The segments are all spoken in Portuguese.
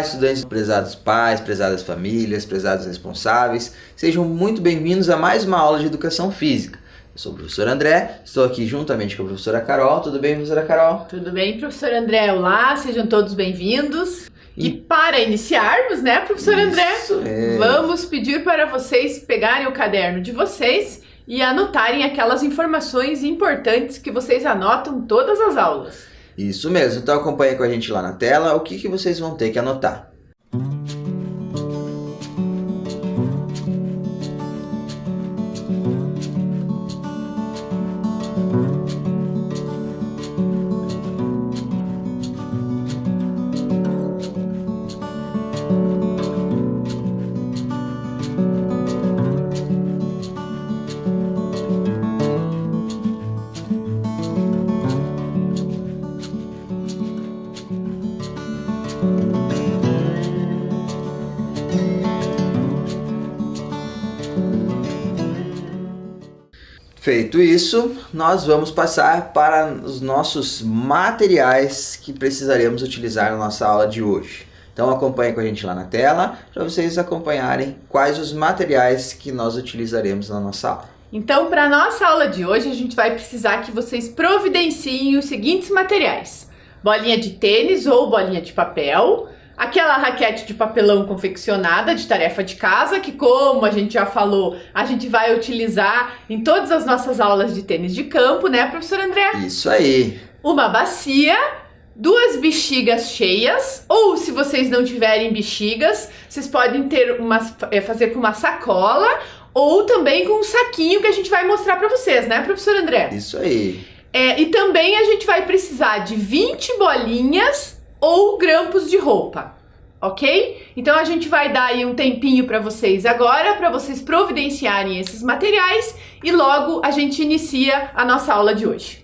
estudantes, prezados pais, prezadas famílias, prezados responsáveis, sejam muito bem-vindos a mais uma aula de Educação Física. Eu sou o professor André, estou aqui juntamente com a professora Carol. Tudo bem, professora Carol? Tudo bem, professor André? Olá, sejam todos bem-vindos. E para iniciarmos, né, professor André, vamos pedir para vocês pegarem o caderno de vocês e anotarem aquelas informações importantes que vocês anotam todas as aulas. Isso mesmo, então acompanhe com a gente lá na tela o que vocês vão ter que anotar. Feito isso, nós vamos passar para os nossos materiais que precisaremos utilizar na nossa aula de hoje. Então acompanhe com a gente lá na tela, para vocês acompanharem quais os materiais que nós utilizaremos na nossa aula. Então, para a nossa aula de hoje, a gente vai precisar que vocês providenciem os seguintes materiais: bolinha de tênis ou bolinha de papel, aquela raquete de papelão confeccionada de tarefa de casa, que, como a gente já falou, a gente vai utilizar em todas as nossas aulas de tênis de campo, né, professor André? Isso aí! Uma bacia, 2 bexigas cheias, ou se vocês não tiverem bexigas, vocês podem fazer com uma sacola, ou também com um saquinho que a gente vai mostrar para vocês, né, professor André? Isso aí! E também a gente vai precisar de 20 bolinhas ou grampos de roupa, ok? Então a gente vai dar aí um tempinho para vocês agora, para vocês providenciarem esses materiais e logo a gente inicia a nossa aula de hoje.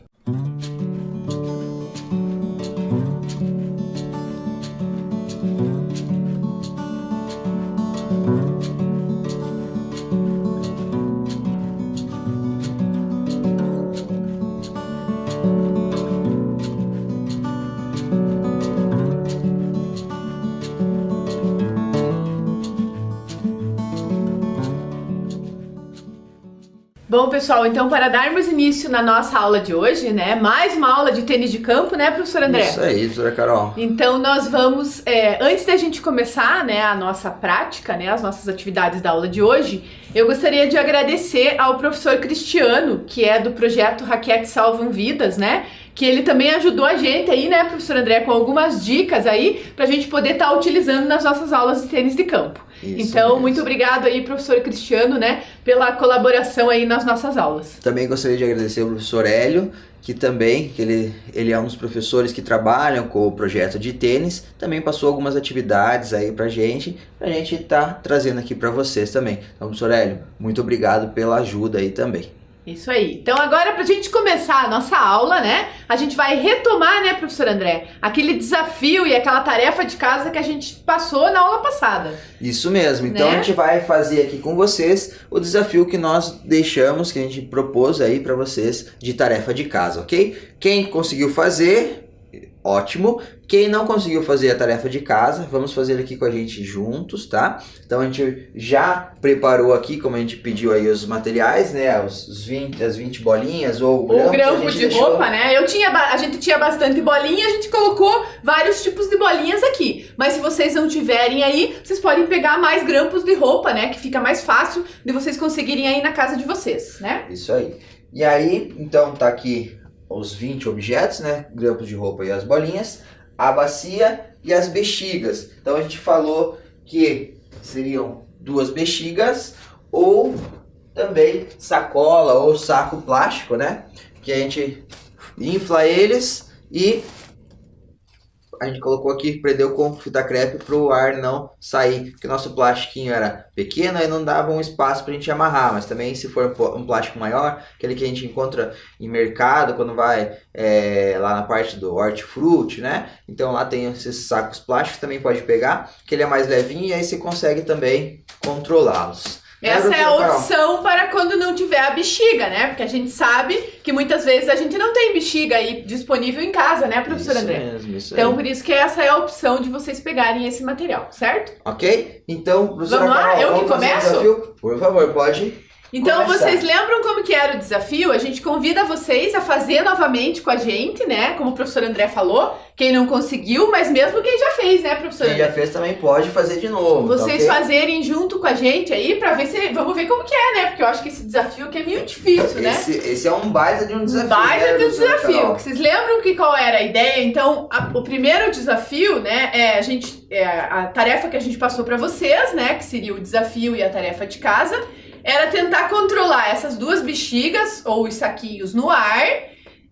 Bom, pessoal, então para darmos início na nossa aula de hoje, né, mais uma aula de tênis de campo, né, professor André? Isso aí, professora Carol. Então nós vamos, antes da gente começar, né, a nossa prática, né, as nossas atividades da aula de hoje, eu gostaria de agradecer ao professor Cristiano, que é do projeto Raquetes Salvam Vidas, né, que ele também ajudou a gente aí, né, professor André, com algumas dicas aí pra gente poder estar utilizando nas nossas aulas de tênis de campo. Isso então, mesmo. Muito obrigado aí, professor Cristiano, né, pela colaboração aí nas nossas aulas. Também gostaria de agradecer ao professor Hélio, que ele é um dos professores que trabalham com o projeto de tênis, também passou algumas atividades aí pra gente tá trazendo aqui para vocês também. Então, professor Hélio, muito obrigado pela ajuda aí também. Isso aí. Então agora, pra gente começar a nossa aula, né, a gente vai retomar, né, professor André, aquele desafio e aquela tarefa de casa que a gente passou na aula passada. Isso mesmo. Então né? A gente vai fazer aqui com vocês o desafio que nós deixamos, que a gente propôs aí pra vocês de tarefa de casa, ok? Quem conseguiu fazer, ótimo. Quem não conseguiu fazer a tarefa de casa, vamos fazer aqui com a gente juntos, tá? Então a gente já preparou aqui, como a gente pediu aí os materiais, né? As 20 bolinhas ou o grampo de roupa, né? A gente tinha bastante bolinha, a gente colocou vários tipos de bolinhas aqui. Mas se vocês não tiverem aí, vocês podem pegar mais grampos de roupa, né? Que fica mais fácil de vocês conseguirem aí na casa de vocês, né? Isso aí. E aí, então tá aqui os 20 objetos, né? Grampos de roupa e as bolinhas, a bacia e as bexigas. Então a gente falou que seriam 2 bexigas ou também sacola ou saco plástico, né? Que a gente infla eles e a gente colocou aqui, prendeu com fita crepe para o ar não sair, porque o nosso plastiquinho era pequeno e não dava um espaço para a gente amarrar, mas também se for um plástico maior, aquele que a gente encontra em mercado, quando vai lá na parte do hortifruti, né? Então lá tem esses sacos plásticos, também pode pegar, que ele é mais levinho e aí você consegue também controlá-los. Essa é a opção para quando não tiver a bexiga, né? Porque a gente sabe que muitas vezes a gente não tem bexiga aí disponível em casa, né, professor André? Isso então, aí. por isso que essa é a opção de vocês pegarem esse material, certo? Ok? Então, professora Vamos lá? Carol, Eu que vamos fazer o começo? desafio? Por favor, pode. Então, começar. vocês lembram como que era o desafio? A gente convida vocês a fazer novamente com a gente, né? Como o professor André falou, quem não conseguiu, mas mesmo quem já fez, né, professor Quem André? já fez também pode fazer de novo. Vocês tá, okay? fazerem junto com a gente aí pra ver se... Vamos ver como que é, né? Porque eu acho que esse desafio aqui é meio difícil, né? Esse é um baita de um desafio. Baita né, de um professora desafio. Carol? Vocês lembram que qual era a ideia? Então, o primeiro desafio, né, a tarefa que a gente passou pra vocês, né, que seria o desafio e a tarefa de casa, era tentar controlar essas duas bexigas ou os saquinhos no ar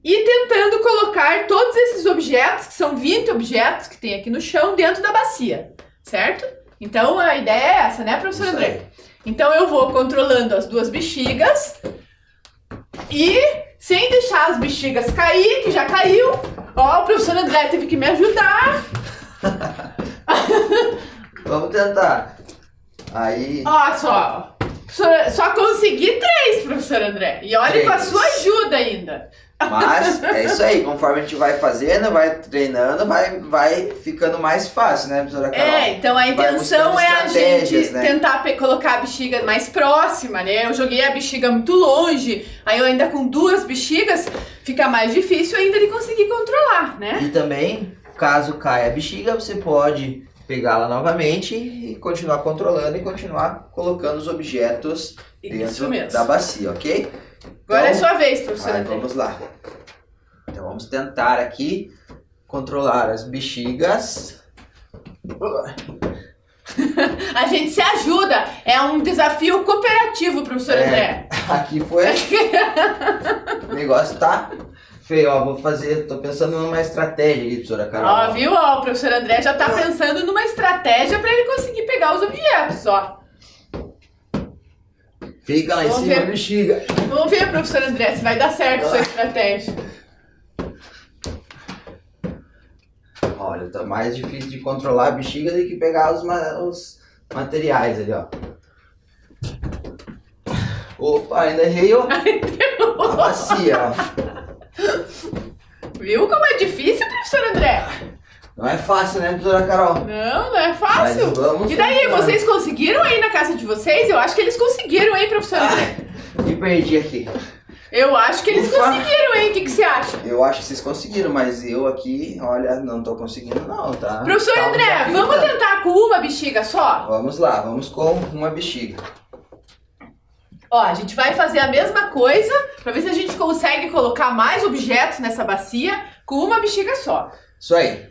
e tentando colocar todos esses objetos, que são 20 objetos que tem aqui no chão, dentro da bacia, certo? Então, a ideia é essa, né, professor Isso André? aí. Então, eu vou controlando as duas bexigas e, sem deixar as bexigas cair, que já caiu, ó, o professor André teve que me ajudar. Vamos tentar. Aí. Ó, só consegui 3, professor André. E olha com a 3. sua ajuda ainda. Mas é isso aí, conforme a gente vai fazendo, vai treinando, vai ficando mais fácil, né, professora Carol? Então a Vai intenção buscando é a gente estratégias, né? tentar colocar a bexiga mais próxima, né? Eu joguei a bexiga muito longe, aí eu ainda com 2 bexigas, fica mais difícil ainda de conseguir controlar, né? E também, caso caia a bexiga, você pode pegá-la novamente e continuar controlando e continuar colocando os objetos Isso dentro mesmo. da bacia, ok? Agora é Então, sua vez, professor vai, André. vamos lá. Então vamos tentar aqui controlar as bexigas. A gente se ajuda. É um desafio cooperativo, professor André. Aqui foi. O negócio tá feio, ó. Tô pensando numa estratégia aí, professora Carol. Ó, viu? Ó, o professor André já tá pensando numa estratégia pra ele conseguir pegar os objetos, ó. Fica lá em Vamos cima ver. da bexiga. Vamos ver, professor André, se vai dar certo a sua estratégia. Olha, tá mais difícil de controlar a bexiga do que pegar os materiais ali, ó. Opa, ainda errei, ó. A bacia, ó. Viu como é difícil, professor André? Não é fácil, né, professora Carol? Não é fácil. Mas vamos E daí, tentar. vocês conseguiram aí na casa de vocês? Eu acho que eles conseguiram, hein, professor André? Me perdi aqui. Eu acho que eles Ufa. conseguiram, hein? O que você acha? Eu acho que vocês conseguiram, mas eu aqui, olha, não tô conseguindo não, tá? Professor Tá um André, desafio, vamos tá? tentar com uma bexiga só? Vamos lá, vamos com uma bexiga. Ó, a gente vai fazer a mesma coisa pra ver se a gente consegue colocar mais objetos nessa bacia com uma bexiga só. Isso aí.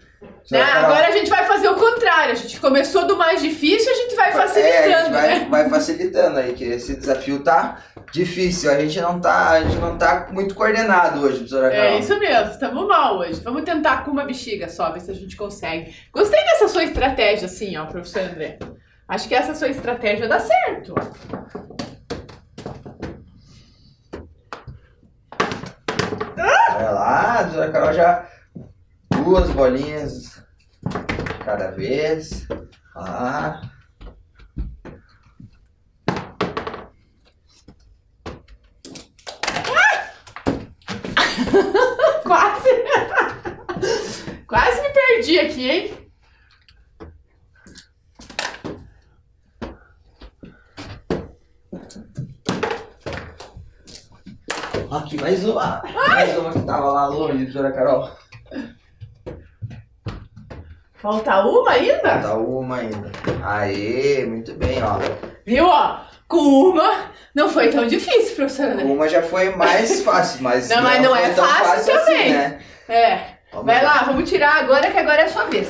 Né? Professora Carol, Agora a gente vai fazer o contrário. A gente começou do mais difícil, a gente vai a facilitando, gente né? vai facilitando aí, que esse desafio tá difícil. A gente não tá muito coordenado hoje, professora Carol. É isso mesmo, estamos mal hoje. Vamos tentar com uma bexiga só, ver se a gente consegue. Gostei dessa sua estratégia, assim, ó, professor André. Acho que essa sua estratégia dá certo. Olha lá, a professora Carol já 2 bolinhas cada vez. Lá. Quase. Quase me perdi aqui, hein? Aqui, mais uma. Mais uma que tava lá longe, professora Carol. Falta uma ainda? Tá uma ainda. Aê, muito bem, ó. Viu, ó? Com uma não foi tão difícil, professor André. Uma já foi mais fácil, mas Não, mas não foi é tão fácil também. assim, né? É. Vamos Vai lá, vamos tirar agora que agora é a sua vez.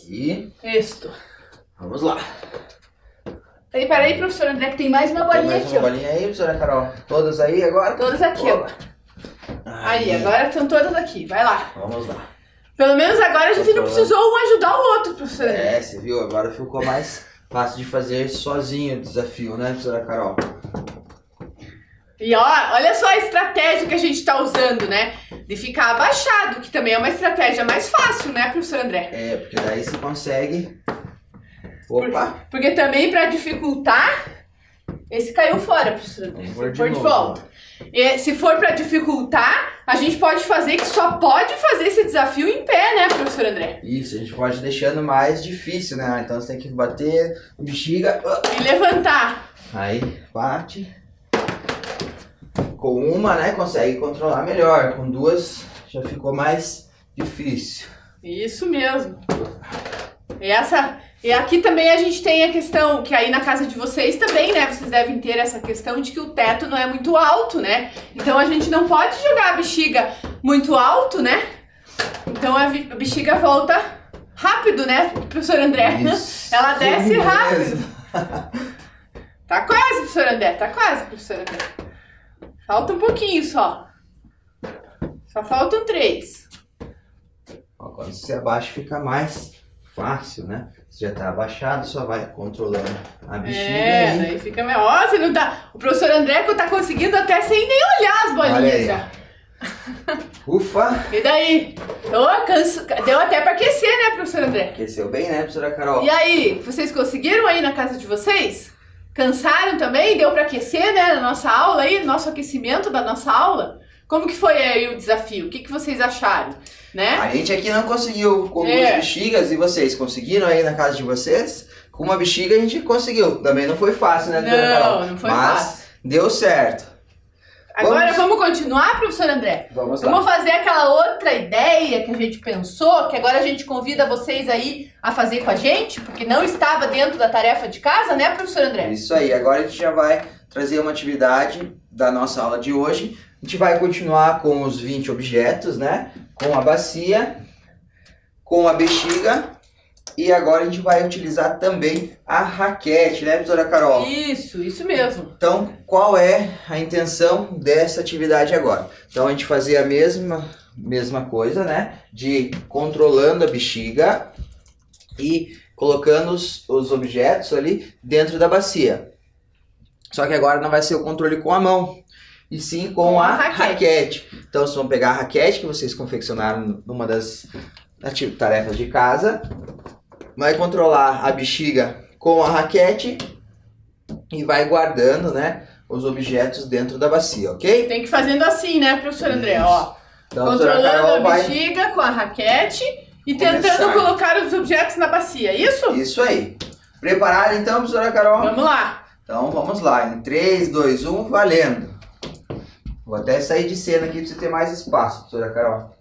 Aí, Isto. vamos lá. Peraí, professor André, que tem mais uma Tem bolinha mais aqui, uma ó. bolinha aí, professora Carol? Todas aí agora? Todas aqui, ó. Opa. Aí, agora estão todas aqui. Vai lá. Vamos lá. Pelo menos agora a gente não precisou um ajudar o outro, professor André. É, você viu? Agora ficou mais fácil de fazer sozinho o desafio, né, professora Carol? E ó, olha só a estratégia que a gente tá usando, né? De ficar abaixado, que também é uma estratégia mais fácil, né, professor André? É, porque daí você consegue... Opa! Porque também para dificultar... Esse caiu fora, professor André. Vamos Pôr de volta. E, se for para dificultar, a gente pode fazer que só pode fazer esse desafio em pé, né, professor André? Isso, a gente pode deixando mais difícil, né? Então você tem que bater, bexiga... E levantar. Aí, bate. Com uma, né, consegue controlar melhor. Com duas, já ficou mais difícil. Isso mesmo. E aqui também a gente tem a questão, que aí na casa de vocês também, né, vocês devem ter essa questão de que o teto não é muito alto, né? Então a gente não pode jogar a bexiga muito alto, né? Então a bexiga volta rápido, né, professor André? Isso. Ela desce Mesmo. rápido. Tá quase, professor André, tá quase, professor André. Falta um pouquinho só. Só faltam 3. Ó, quando você abaixa fica mais fácil, né? Você já tá abaixado, só vai controlando a bexiga. É, daí fica melhor. Ó, você não tá... O professor André tá conseguindo até sem nem olhar as bolinhas já. Ufa! E daí? Deu até pra aquecer, né, professor André? Aqueceu bem, né, professora Carol? E aí, vocês conseguiram aí na casa de vocês? Cansaram também? Deu pra aquecer, né, na nossa aula aí, no nosso aquecimento da nossa aula? Como que foi aí o desafio? O que vocês acharam, né? A gente aqui não conseguiu com 2 bexigas e vocês conseguiram aí na casa de vocês? Com uma bexiga a gente conseguiu. Também não foi fácil, né, professora Carol? Não foi Mas fácil. deu certo. Agora vamos continuar, professor André? Vamos lá. Vamos fazer aquela outra ideia que a gente pensou, que agora a gente convida vocês aí a fazer com a gente, porque não estava dentro da tarefa de casa, né, professor André? Isso aí, agora a gente já vai trazer uma atividade da nossa aula de hoje. A gente vai continuar com os 20 objetos, né? Com a bacia, com a bexiga e agora a gente vai utilizar também a raquete, né, professora Carol? Isso mesmo. Então, qual é a intenção dessa atividade agora? Então, a gente fazer a mesma coisa, né? De controlando a bexiga e colocando os objetos ali dentro da bacia. Só que agora não vai ser o controle com a mão, e sim com a raquete. Então, vocês vão pegar a raquete que vocês confeccionaram numa das tarefas de casa, vai controlar a bexiga com a raquete e vai guardando, né, os objetos dentro da bacia, ok? Tem que ir fazendo assim, né, professor André? Ó, então, controlando a bexiga com a raquete e tentando colocar os objetos na bacia, isso? Isso aí. Preparado então, professora Carol? Vamos lá. Então vamos lá, em 3, 2, 1, valendo. Vou até sair de cena aqui para você ter mais espaço, professora Carol.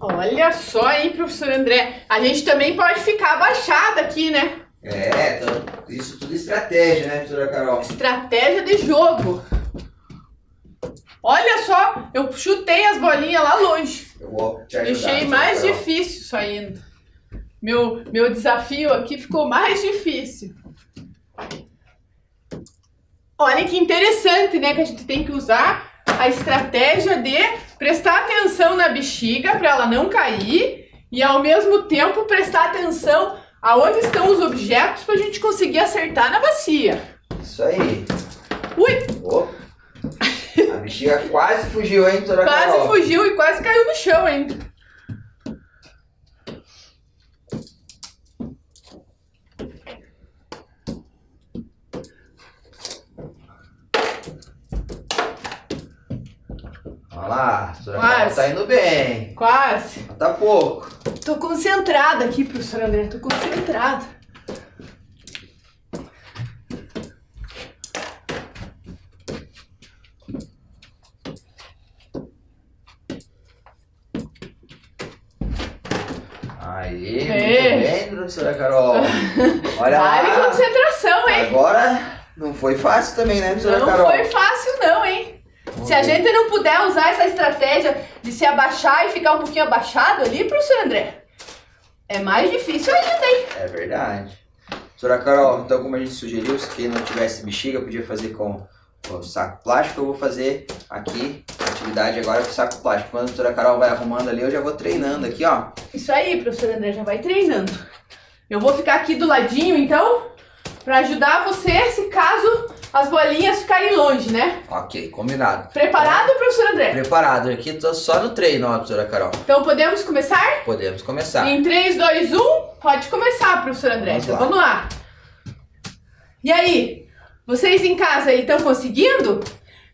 Olha só, hein, professor André. A gente também pode ficar abaixado aqui, né? É, então, isso tudo é estratégia, né, professora Carol? Estratégia de jogo. Olha só, eu chutei as bolinhas lá longe. Eu vou te ajudar. Deixei mais difícil isso ainda. Meu desafio aqui ficou mais difícil. Olha que interessante, né? Que a gente tem que usar a estratégia de prestar atenção na bexiga para ela não cair e ao mesmo tempo prestar atenção aonde estão os objetos para a gente conseguir acertar na bacia. Isso aí. Ui! Oh. A bexiga quase fugiu, hein, professora Carol? Quase fugiu e quase caiu no chão ainda. Olha lá, a professora Carol tá indo bem. Quase. Tá pouco. Tô concentrada aqui, professor André. Tô concentrada. Aí, muito bem, professora Carol. Olha Vale lá. concentração, hein? Agora não foi fácil também, né, professora Carol? Não foi fácil não, hein? Se a gente não puder usar essa estratégia de se abaixar e ficar um pouquinho abaixado ali, professor André, é mais difícil ainda, hein? É verdade. Professora Carol, então como a gente sugeriu, se quem não tivesse bexiga podia fazer com o saco plástico, eu vou fazer aqui a atividade agora com o saco plástico. Quando a professora Carol vai arrumando ali, eu já vou treinando aqui, ó. Isso aí, professor André, já vai treinando. Eu vou ficar aqui do ladinho, então, para ajudar você se caso as bolinhas ficarem longe, né? Ok, combinado. Preparado, professor André? Preparado. Aqui tô só no treino, ó, professora Carol. Então podemos começar? Podemos começar. Em 3, 2, 1, pode começar, professor André. Então vamos lá. E aí, vocês em casa aí estão conseguindo?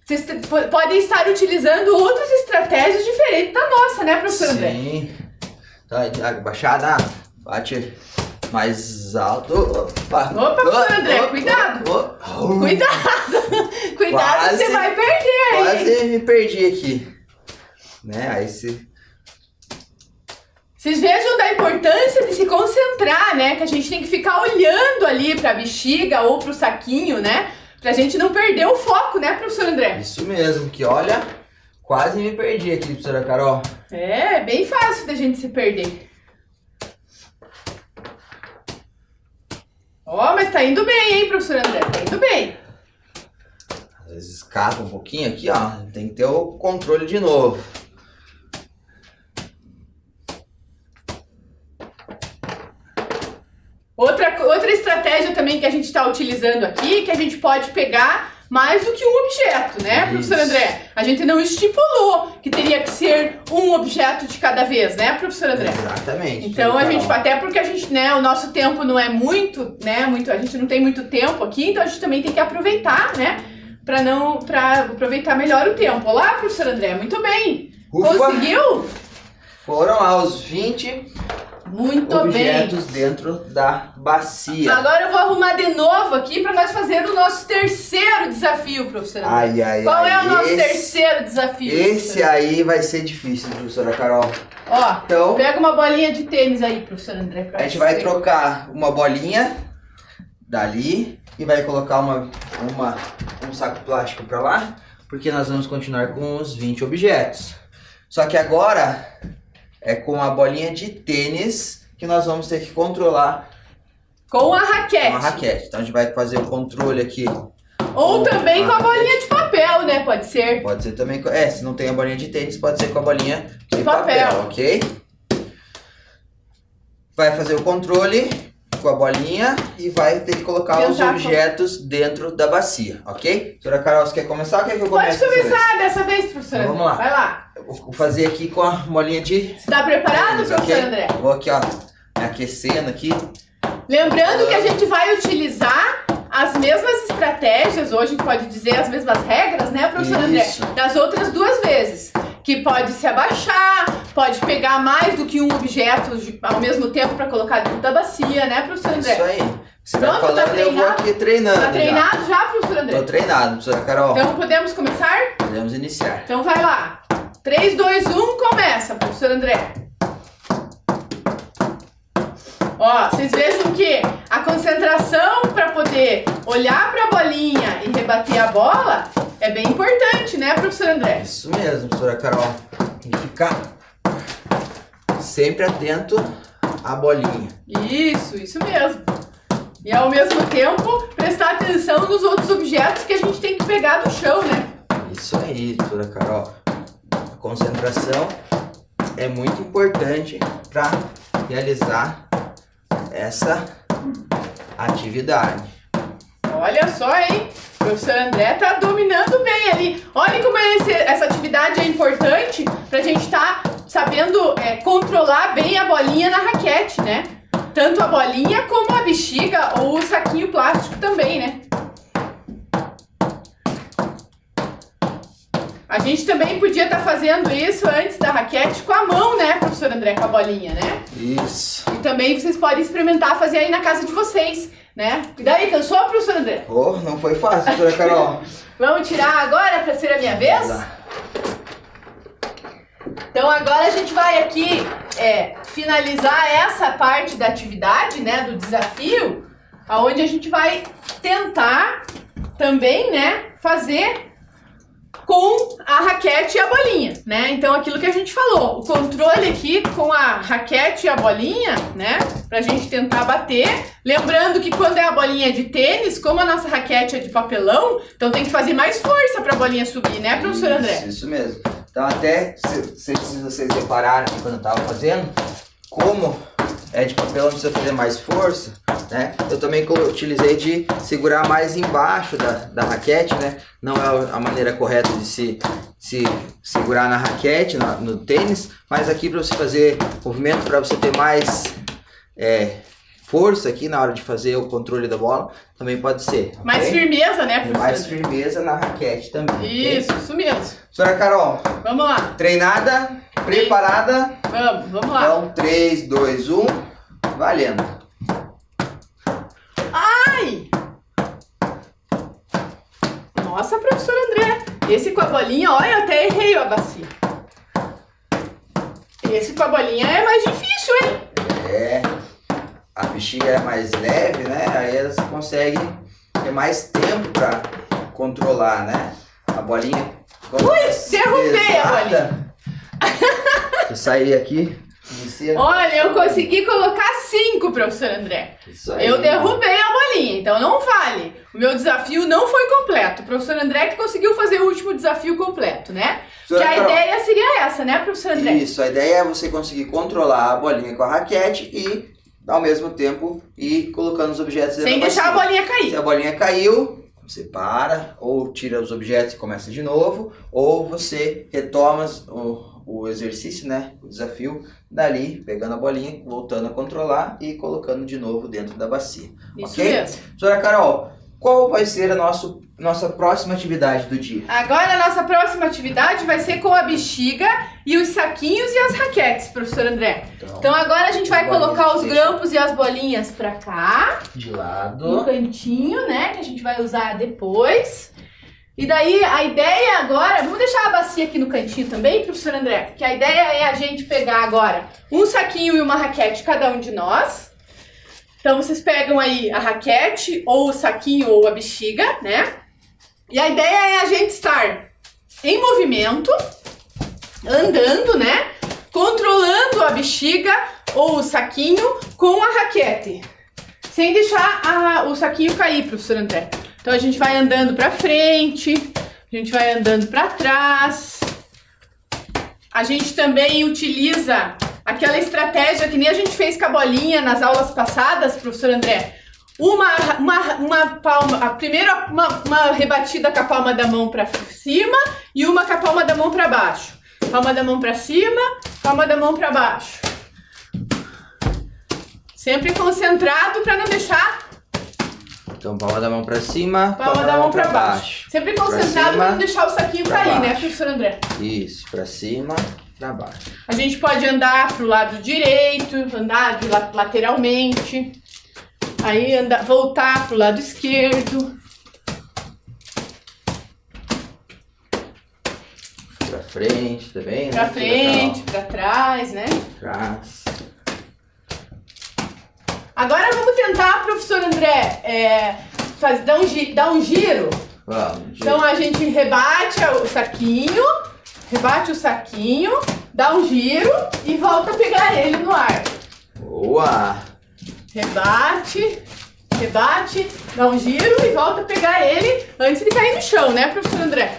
Vocês podem estar utilizando outras estratégias diferentes da nossa, né, professor André? Sim. Tá, baixada, bate mais alto. Opa, professor André, cuidado. Cuidado. Cuidado, Quase, você vai perder aí. Quase me perdi aqui. Né, aí se... Vocês vejam da importância de se concentrar, né? Que a gente tem que ficar olhando ali pra bexiga ou pro saquinho, né? Pra gente não perder o foco, né, professor André? Isso mesmo, que olha, quase me perdi aqui, professora Carol. É, bem fácil da gente se perder. Ó, mas tá indo bem, hein, professor André? Tá indo bem. Às vezes escapa um pouquinho aqui, ó. Tem que ter o controle de novo. Outra estratégia também que a gente está utilizando aqui, que a gente pode pegar mais do que um objeto, né, professor André? A gente não estipulou que teria que ser um objeto de cada vez, né, professor André? Exatamente. Então a gente, até porque a gente, né, o nosso tempo não é muito, né, a gente não tem muito tempo aqui, então a gente também tem que aproveitar, né, para aproveitar melhor o tempo. Olá, professor André, muito bem. Ufa. Conseguiu? Foram aos 20 muito objetos bem. dentro da bacia. Agora eu vou arrumar de novo aqui para nós fazer o nosso terceiro desafio, professora. Qual é o nosso terceiro desafio? Esse aí vai ser difícil, professora Carol. Ó, então, pega uma bolinha de tênis aí, professor André. A gente vai trocar uma bolinha dali e vai colocar um saco plástico para lá, porque nós vamos continuar com os 20 objetos. Só que agora é com a bolinha de tênis que nós vamos ter que controlar com a raquete. Com a raquete. Então a gente vai fazer o controle aqui. Ou também com a bolinha de papel, né? Pode ser. Pode ser também. Se não tem a bolinha de tênis, pode ser com a bolinha de papel, ok? Vai fazer o controle com a bolinha e vai ter que colocar os objetos dentro da bacia, ok? Professora Carol, você quer começar ou quer que eu comece? Pode começar dessa vez, professora. Então, vamos lá. Vai lá. Eu vou fazer aqui com a bolinha de... Você tá preparado, tênis, professor okay? André? Vou aqui, ó, me aquecendo aqui. Lembrando que a gente vai utilizar as mesmas estratégias, ou a gente pode dizer as mesmas regras, né, professor André? Das outras duas vezes. Que pode se abaixar, pode pegar mais do que um objeto ao mesmo tempo para colocar dentro da bacia, né, professor André? Isso aí. Você Pronto, vai falando, tá eu vou aqui treinando. Tá treinado já, professor André? Tô treinado, professora Carol. Então podemos começar? Podemos iniciar. Então vai lá. 3, 2, 1, começa, professor André. Ó, vocês vejam que a concentração para poder olhar para a bolinha e rebater a bola é bem importante, né, professor André? Isso mesmo, professora Carol. Tem que ficar sempre atento à bolinha. Isso mesmo. E ao mesmo tempo prestar atenção nos outros objetos que a gente tem que pegar do chão, né? Isso aí, professora Carol. A concentração é muito importante para realizar essa atividade. Olha só, hein? O professor André tá dominando bem ali. Olha como essa atividade é importante pra gente estar sabendo controlar bem a bolinha na raquete, né? Tanto a bolinha como a bexiga ou o saquinho plástico também, né? A gente também podia estar fazendo isso antes da raquete com a mão, né, professor André, com a bolinha, né? Isso. E também vocês podem experimentar fazer aí na casa de vocês, né? E daí, cansou, professor André? Oh, não foi fácil, professora Carol. Vamos tirar agora para ser a minha vez? Então agora a gente vai aqui finalizar essa parte da atividade, né, do desafio, aonde a gente vai tentar também, né, fazer com a raquete e a bolinha, né? Então aquilo que a gente falou, o controle aqui com a raquete e a bolinha, né? Pra gente tentar bater. Lembrando que quando é a bolinha de tênis, como a nossa raquete é de papelão, então tem que fazer mais força pra bolinha subir, né, professor André? Isso mesmo. Então até, se vocês repararam aqui quando eu tava fazendo, como é de papelão, não precisa fazer mais força, né? Eu também utilizei de segurar mais embaixo da raquete, né? Não é a maneira correta de se segurar na raquete, no tênis, mas aqui para você fazer movimento, para você ter mais força aqui na hora de fazer o controle da bola, também pode ser. Mais firmeza, né, professor? Mais firmeza na raquete também. Isso mesmo. Professora Carol, vamos lá. Treinada, preparada? Vamos lá. Então, 3, 2, 1, valendo. Ai! Nossa, professor André, esse com a bolinha, olha, eu até errei a bacia. Esse com a bolinha é mais difícil, hein? A bexiga é mais leve, né? Aí elas conseguem ter mais tempo para controlar, né? A bolinha. Ui, derrubei a bolinha. Eu saí aqui. Olha, eu consegui colocar 5, professor André. Isso aí. Eu derrubei a bolinha, então não vale. O meu desafio não foi completo. O professor André que conseguiu fazer o último desafio completo, né? Que a ideia seria essa, né, professor André? Isso, a ideia é você conseguir controlar a bolinha com a raquete e, ao mesmo tempo, ir colocando os objetos dentro sem da deixar bacia. a bolinha cair. Se a bolinha caiu, você para, ou tira os objetos e começa de novo, ou você retoma o exercício, né, o desafio, dali, pegando a bolinha, voltando a controlar e colocando de novo dentro da bacia. Isso ok? mesmo. Professora Carol, qual vai ser a nossa próxima atividade do dia? Agora a nossa próxima atividade vai ser com a bexiga e os saquinhos e as raquetes, professor André. Então agora a gente vai colocar os grampos e as bolinhas pra cá. De lado. No cantinho, né? Que a gente vai usar depois. E daí a ideia agora... Vamos deixar a bacia aqui no cantinho também, professor André? Que a ideia é a gente pegar agora um saquinho e uma raquete, cada um de nós. Então vocês pegam aí a raquete, ou o saquinho, ou a bexiga, né? E a ideia é a gente estar em movimento, andando, né? Controlando a bexiga ou o saquinho com a raquete. Sem deixar o saquinho cair, professor André. Então a gente vai andando pra frente, a gente vai andando pra trás. A gente também utiliza aquela estratégia que nem a gente fez com a bolinha nas aulas passadas, professor André. Uma palma, primeiro uma rebatida com a palma da mão pra cima e uma com a palma da mão pra baixo. Palma da mão pra cima, palma da mão pra baixo. Sempre concentrado pra não deixar... Então, palma da mão pra cima, palma da mão pra baixo. Sempre concentrado pra não deixar o saquinho cair, né, professor André? Isso, pra cima, pra baixo. A gente pode andar pro lado direito, andar lateralmente. Aí voltar pro lado esquerdo. Pra frente também, né? Pra frente, pra trás, né? Trás. Agora vamos tentar, professor André, dar um giro. Vamos. Então a gente rebate o saquinho, dá um giro e volta a pegar ele no ar. Boa! Rebate, dá um giro e volta a pegar ele antes de cair no chão, né, professor André?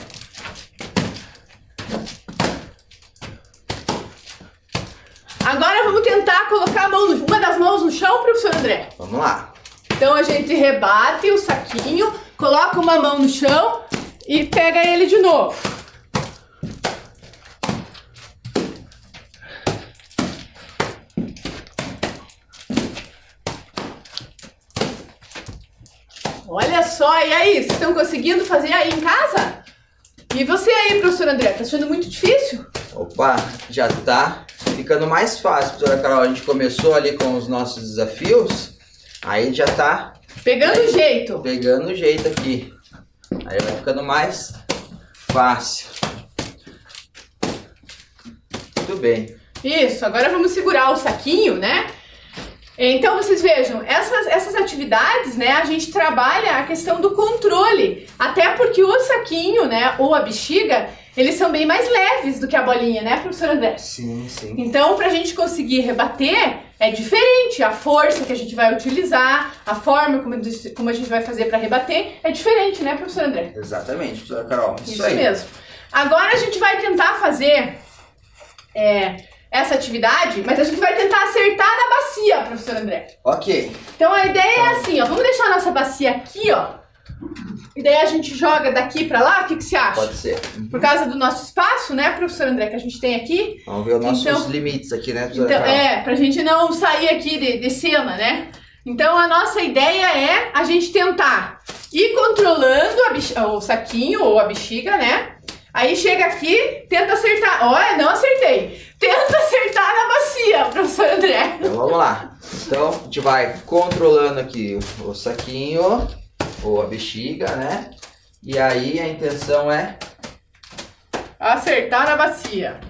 Agora vamos tentar colocar uma das mãos no chão, professor André. Vamos lá. Então a gente rebate o saquinho, coloca uma mão no chão e pega ele de novo. Olha só, e aí, vocês estão conseguindo fazer aí em casa? E você aí, professor André, tá achando muito difícil? Opa, já tá ficando mais fácil, professora Carol. A gente começou ali com os nossos desafios, aí já tá... Pegando o jeito. Pegando o jeito aqui. Aí vai ficando mais fácil. Muito bem. Isso, agora vamos segurar o saquinho, né? Então vocês vejam, essas atividades, né, a gente trabalha a questão do controle, até porque o saquinho, né, ou a bexiga, eles são bem mais leves do que a bolinha, né, professor André? Sim, sim. Então, pra gente conseguir rebater, é diferente, a força que a gente vai utilizar, a forma como a gente vai fazer pra rebater, é diferente, né, professor André? Exatamente, professora Carol, Isso aí mesmo. Agora a gente vai tentar fazer essa atividade, mas a gente vai tentar acertar na bacia, professor André. Ok. Então a ideia é assim, ó, vamos deixar a nossa bacia aqui, ó. E daí a gente joga daqui pra lá, o que você acha? Pode ser. Por causa do nosso espaço, né, professor André, que a gente tem aqui. Vamos ver os nossos limites aqui, né, professora Então, Carol? pra gente não sair aqui de cena, né? Então a nossa ideia é a gente tentar ir controlando o saquinho ou a bexiga, né? Aí chega aqui, tenta acertar. Olha, não acertei. Tenta acertar na bacia, professor André. Então vamos lá. Então a gente vai controlando aqui o saquinho ou a bexiga, né? E aí a intenção é... acertar na bacia.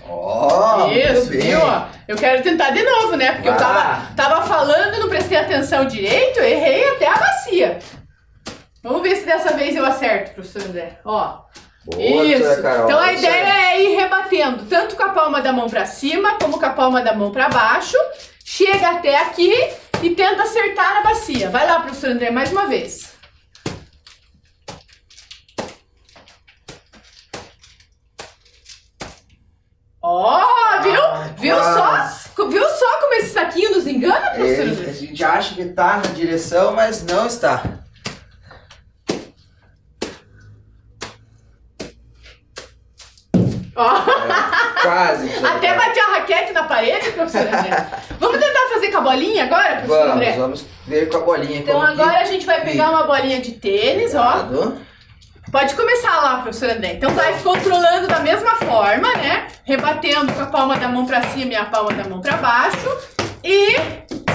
Ó, isso, viu? Eu quero tentar de novo, né? Porque eu tava falando, não prestei atenção direito, errei até a bacia. Vamos ver se dessa vez eu acerto, professor André. Ó. Boa, isso. Carol, então a ideia é ir rebatendo, tanto com a palma da mão pra cima, como com a palma da mão pra baixo. Chega até aqui e tenta acertar na bacia. Vai lá, professor André, mais uma vez. Ó, viu só como esse saquinho nos engana, professor André? A gente acha que tá na direção, mas não está. Quase. Até bater a raquete na parede, professor André. Vamos tentar fazer com a bolinha agora, professor André? Vamos ver com a bolinha. Então agora a gente vai pegar uma bolinha de tênis, ó. Pode começar lá, professor André. Então vai controlando da mesma forma, né? Rebatendo com a palma da mão pra cima e a palma da mão pra baixo. E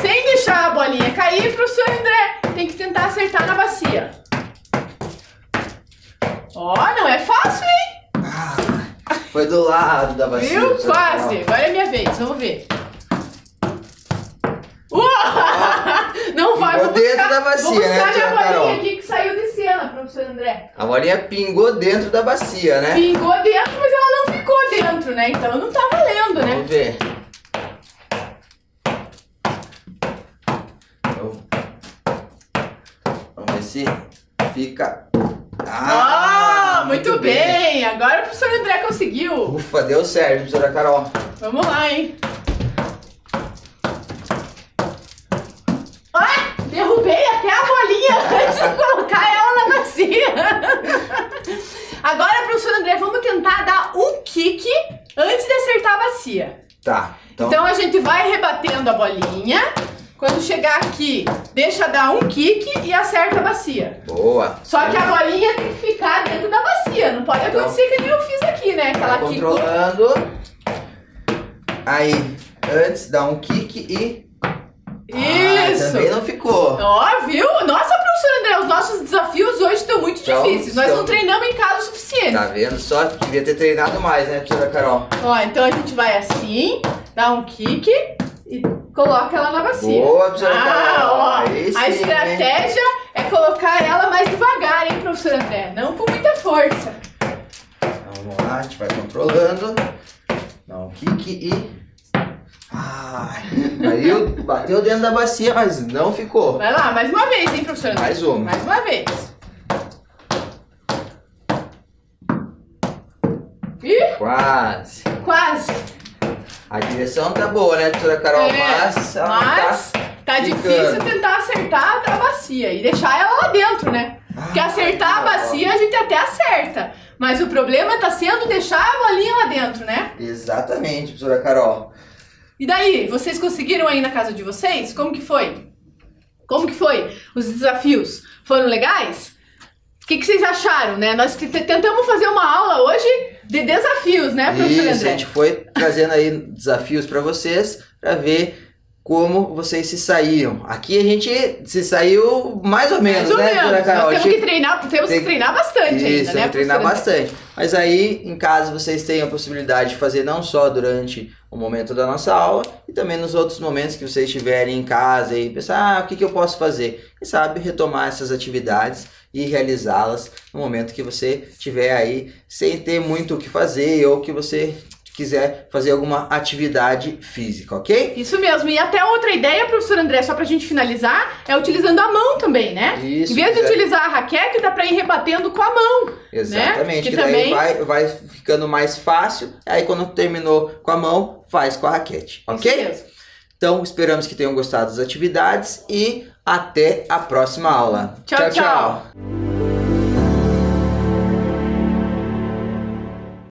sem deixar a bolinha cair, professor André, tem que tentar acertar na bacia. Ó, não é fácil, hein? Foi do lado da bacia. Viu? Quase. Agora é minha vez. Vamos ver. Não vai, vou dentro da bacia, vou buscar né, minha Carol? bolinha aqui que saiu de cena, professor André. A bolinha pingou dentro da bacia, né? Pingou dentro, mas ela não ficou dentro, né? Então não tá valendo, né? Vamos ver. Vamos ver se fica... Muito bem! Agora o professor André conseguiu. Ufa, deu certo, professora Carol. Vamos lá, hein? Derrubei até a bolinha antes de colocar ela na bacia. Agora, professor André, vamos tentar dar um kick antes de acertar a bacia. Tá. Então a gente vai rebatendo a bolinha. Quando chegar aqui, deixa dar um kick e acerta a bacia. Boa. Só que a bolinha tem que ficar dentro da bacia. Não pode acontecer que nem eu fiz aqui, né? Aquela controlando. Aí, antes dá um kick e... Isso! Também não ficou. Ó, viu? Nossa, professor André, os nossos desafios hoje estão muito difíceis. Nós não treinamos em casa o suficiente. Tá vendo? Só devia ter treinado mais, né, professora Carol? Ó, então a gente vai assim, dá um kick e coloca ela na bacia. Boa, professora Carol. Ó, aí a estratégia é colocar ela mais devagar, hein, professor André? Não com muita força. Vamos lá, a gente vai controlando. Dá um kick e... aí bateu dentro da bacia, mas não ficou. Vai lá, mais uma vez, hein, professor André? Mais uma. Mais uma vez. Ih, quase. A direção tá boa, né, professora Carol? Mas tá difícil tentar acertar a bacia e deixar ela lá dentro, né? Porque acertar a bacia a gente até acerta. Mas o problema tá sendo deixar a bolinha lá dentro, né? Exatamente, professora Carol. E daí, vocês conseguiram aí na casa de vocês? Como que foi? Como que foi? Os desafios foram legais? O que vocês acharam, né? Nós tentamos fazer uma aula hoje de desafios, né, professor André? Isso, a gente foi trazendo aí desafios para vocês, para ver como vocês se saíram. Aqui a gente se saiu mais ou menos, né, professora Carol? Nós temos que treinar bastante ainda, né? Temos que treinar bastante. Mas aí, em casa, vocês têm a possibilidade de fazer não só durante o momento da nossa aula, e também nos outros momentos que vocês estiverem em casa e pensar, o que eu posso fazer? E sabe, retomar essas atividades e realizá-las no momento que você estiver aí sem ter muito o que fazer ou que você quiser fazer alguma atividade física, ok? Isso mesmo. E até outra ideia, professor André, só pra gente finalizar, é utilizando a mão também, né? Isso, em vez de utilizar a raquete, dá pra ir rebatendo com a mão. Exatamente, né? que daí vai ficando mais fácil, aí quando terminou com a mão, faz com a raquete, ok? Isso mesmo. Então, esperamos que tenham gostado das atividades e até a próxima aula. Tchau, tchau.